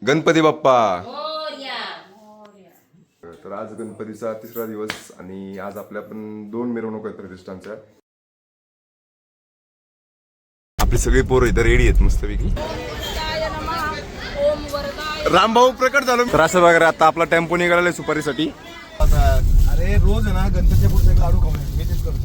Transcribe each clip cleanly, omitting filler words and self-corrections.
गणपती बाप्पा. मोरया. तर आज गणपतीचा 3रा दिवस आणि आज आपल्या पण 2 मिरवणूक आहेत प्रतिष्ठानच्या. आपली सगळी पोरं इथं रेडी आहेत मस्तपैकी. रामभाऊ प्रकट झालो. तर असं वगैरे आता आपला टेम्पो निघालेला आहे सुपारीसाठी. अरे रोज आहे ना गणपतीच्या पुढे लाडू खाऊन मी तेच करतो.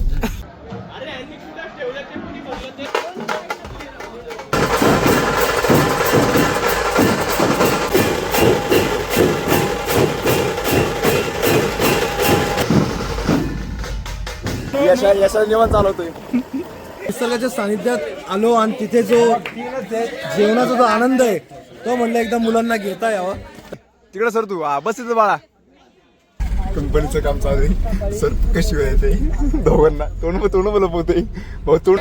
यशा निवांत चालवतोय. निसर्गाच्या सानिध्यात आलो आणि तिथे जो जेवणाचा जो आनंद आहे तो म्हणलं एकदा मुलांना घेता यावा. तिकडे सर तू बस तिथं बाळा. कंपनीचं काम चालू आहे. सर कशी वेळ येते दोघांना तोंड मला पोहते भाऊ तोंड.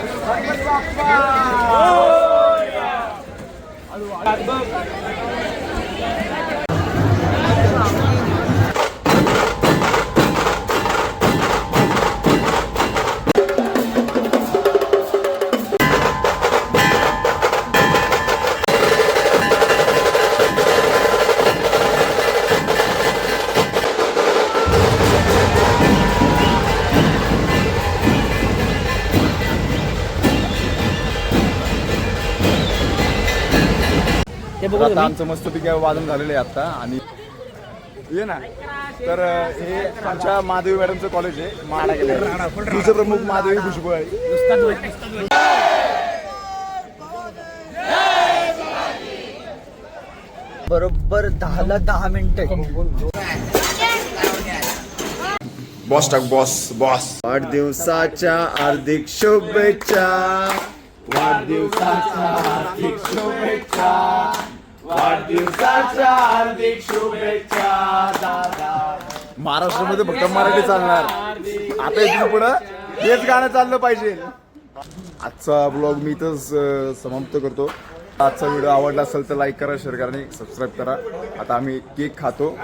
आता आमचं मस्तपैकी वादन झालेलं आहे आता. आणि ये ना तर हे आमच्या महादेवी मॅडमचं कॉलेज आहे. माडा गेले तुझं प्रमुख महादेवी भुजबळ. बरोबर 10 मिनिटं. बॉस टाक बॉस. वाढदिवसाच्या हार्दिक शुभेच्छा. वाढदिवसाच्या हार्दिक शुभेच्छा. वाढदिवसाच्या हार्दिक शुभेच्छा दादा. महाराष्ट्रामध्ये फक्त मराठी चालणार. आता इथून पुढं हेच गाणं चाललं पाहिजे. आजचा ब्लॉग मी इथंच समाप्त करतो. आजचा व्हिडिओ आवडला असेल तर लाईक करा, शेअर करा आणि सबस्क्राईब करा. आता आम्ही केक खातो.